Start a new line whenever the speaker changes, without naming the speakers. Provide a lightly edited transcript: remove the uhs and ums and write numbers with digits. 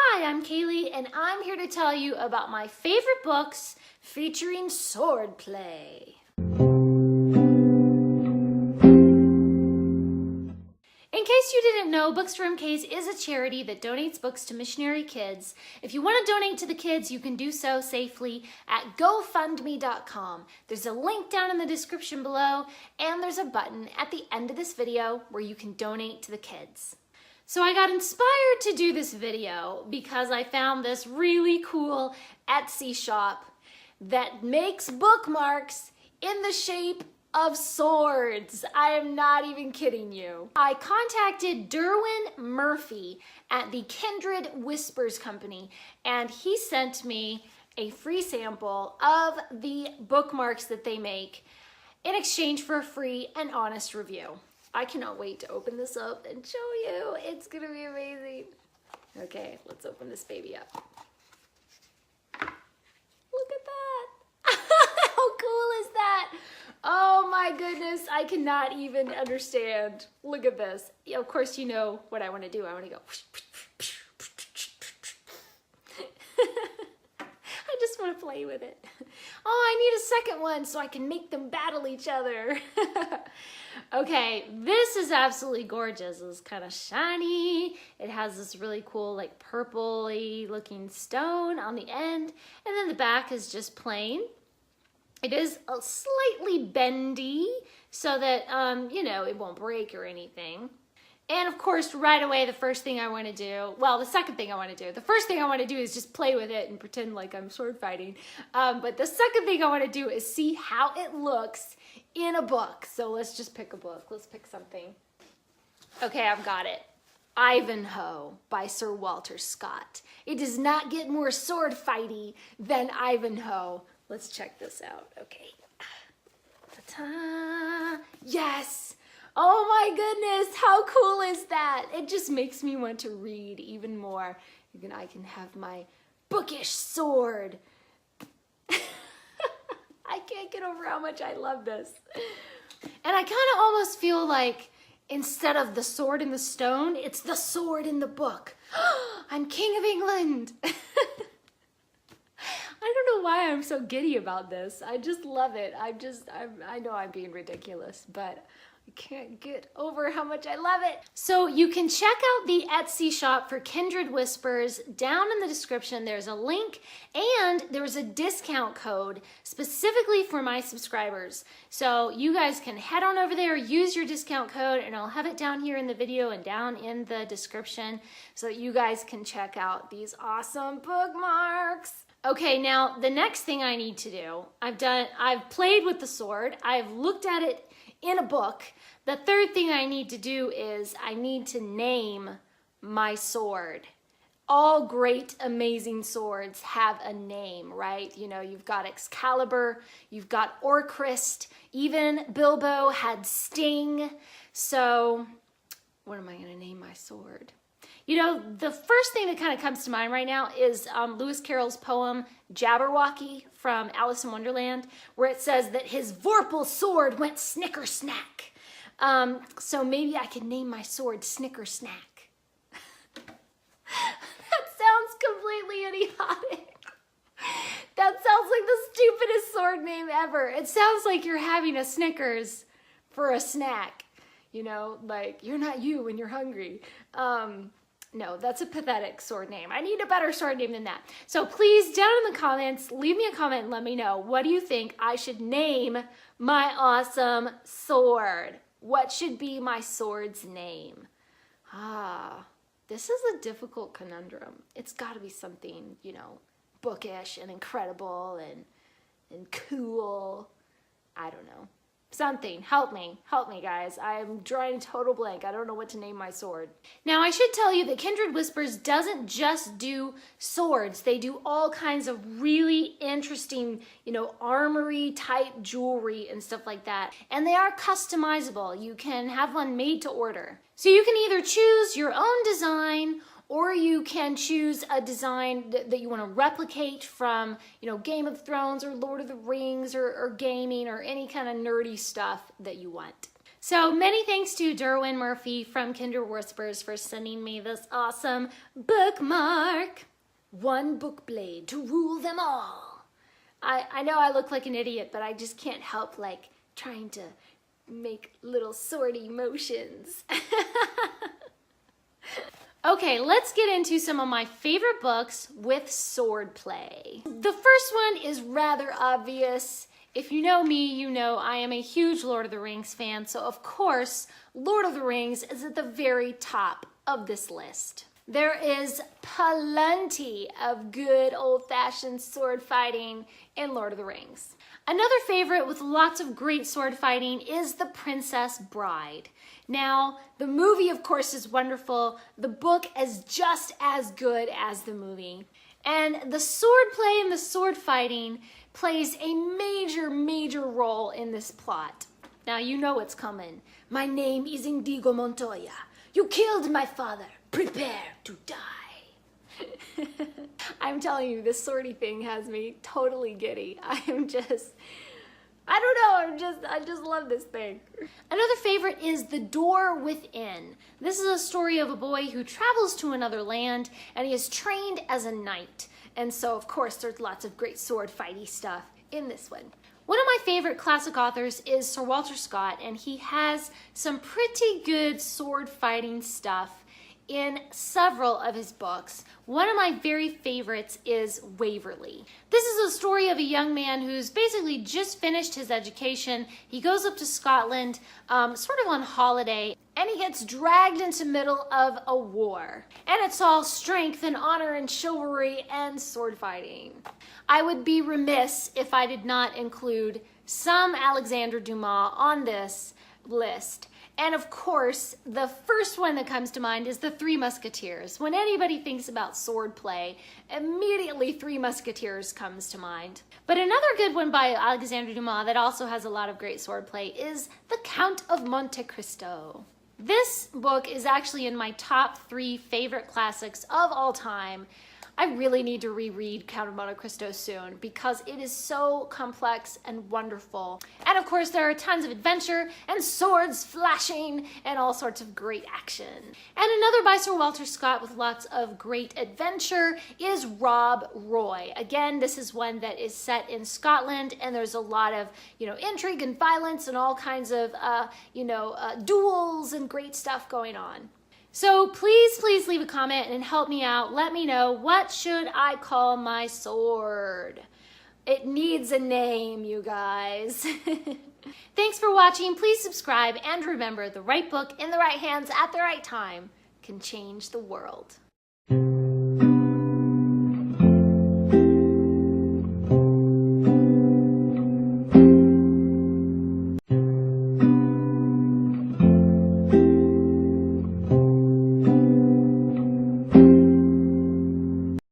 Hi, I'm Kaylee, and I'm here to tell you about my favorite books featuring swordplay. In case you didn't know, Books for MKs is a charity that donates books to missionary kids. If you want to donate to the kids, you can do so safely at gofundme.com. There's a link down in the description below, and there's a button at the end of this video where you can donate to the kids. So I got inspired to do this video because I found this really cool Etsy shop that makes bookmarks in the shape of swords. I am not even kidding you. I contacted Derwin Murphy at the Kindred Whispers company, and he sent me a free sample of the bookmarks that they make in exchange for a free and honest review. I cannot wait to open this up and show you. It's gonna be amazing. Okay, let's open this baby up. Look at that. How cool is that? Oh my goodness, I cannot even understand. Look at this. Of course, you know what I want to do. I want to go. I just want to play with it. Oh, I need a second one so I can make them battle each other. Okay, this is absolutely gorgeous. It's kind of shiny. It has this really cool, like, purple-y looking stone on the end. And then the back is just plain. It is a slightly bendy so that, you know, it won't break or anything. And of course, right away, the first thing I want to do, well, the second thing I want to do, the first thing I want to do is just play with it and pretend like I'm sword fighting. But the second thing I want to do is see how it looks in a book. So let's just pick a book. Let's pick something. Okay, I've got it. Ivanhoe by Sir Walter Scott. It does not get more sword fighty than Ivanhoe. Let's check this out. Okay. Ta-ta! Yes! Oh my goodness, how cool is that? It just makes me want to read even more. I can have my bookish sword. I can't get over how much I love this. And I kind of almost feel like instead of the sword in the stone, it's the sword in the book. I'm King of England. I don't know why I'm so giddy about this. I just love it. I know I'm being ridiculous, but I can't get over how much I love it. So you can check out the Etsy shop for Kindred Whispers. Down in the description, there's a link and there's a discount code specifically for my subscribers. So you guys can head on over there, use your discount code, and I'll have it down here in the video and down in the description so that you guys can check out these awesome bookmarks. Okay, now the next thing I need to do, I've played with the sword, I've looked at it in a book. The third thing I need to do is I need to name my sword. All great, amazing swords have a name, right? You know, you've got Excalibur, you've got Orcrist, even Bilbo had Sting. So what am I gonna name my sword? You know, the first thing that kind of comes to mind right now is Lewis Carroll's poem, Jabberwocky from Alice in Wonderland, where it says that his Vorpal sword went snicker-snack. So maybe I could name my sword Snicker-Snack. That sounds completely idiotic. That sounds like the stupidest sword name ever. It sounds like you're having a Snickers for a snack. You know, like, you're not you when you're hungry. No, that's a pathetic sword name. I need a better sword name than that. So please, down in the comments, leave me a comment and let me know, what do you think I should name my awesome sword? What should be my sword's name? This is a difficult conundrum. It's got to be something, you know, bookish and incredible and cool. I don't know. Something. Help me, guys. I'm drawing a total blank. I don't know what to name my sword. Now, I should tell you that Kindred Whispers doesn't just do swords. They do all kinds of really interesting, you know, armory type jewelry and stuff like that. And they are customizable. You can have one made to order. So you can either choose your own design, or you can choose a design that you want to replicate from, you know, Game of Thrones or Lord of the Rings or gaming or any kind of nerdy stuff that you want. So many thanks to Derwin Murphy from Kindred Whispers for sending me this awesome bookmark. One book blade to rule them all. I know I look like an idiot, but I just can't help like trying to make little swordy motions. Okay, let's get into some of my favorite books with swordplay. The first one is rather obvious. If you know me, you know I am a huge Lord of the Rings fan, so of course, Lord of the Rings is at the very top of this list. There is plenty of good old-fashioned sword fighting in Lord of the Rings. Another favorite with lots of great sword fighting is The Princess Bride. Now, the movie, of course, is wonderful. The book is just as good as the movie. And the swordplay and the sword fighting plays a major role in this plot. Now, you know what's coming. My name is Indigo Montoya. You killed my father. Prepare to die. I'm telling you, this swordy thing has me totally giddy. I just love this thing. Another favorite is The Door Within. This is a story of a boy who travels to another land and he is trained as a knight. And so, of course, there's lots of great sword fighty stuff in this one. One of my favorite classic authors is Sir Walter Scott, and he has some pretty good sword fighting stuff in several of his books. One of my very favorites is Waverley. This is a story of a young man who's basically just finished his education. He goes up to Scotland, sort of on holiday, and he gets dragged into the middle of a war. And it's all strength and honor and chivalry and sword fighting. I would be remiss if I did not include some Alexandre Dumas on this list. And of course, the first one that comes to mind is the Three Musketeers. When anybody thinks about swordplay, immediately Three Musketeers comes to mind. But another good one by Alexandre Dumas that also has a lot of great swordplay is The Count of Monte Cristo. This book is actually in my top 3 favorite classics of all time. I really need to reread Count of Monte Cristo soon because it is so complex and wonderful. And of course, there are tons of adventure and swords flashing and all sorts of great action. And another by Sir Walter Scott with lots of great adventure is Rob Roy. Again, this is one that is set in Scotland and there's a lot of, intrigue and violence and all kinds of, duels and great stuff going on. So please leave a comment and help me out. Let me know, what should I call my sword? It needs a name, you guys. Thanks for watching. Please subscribe and remember, the right book in the right hands at the right time can change the world.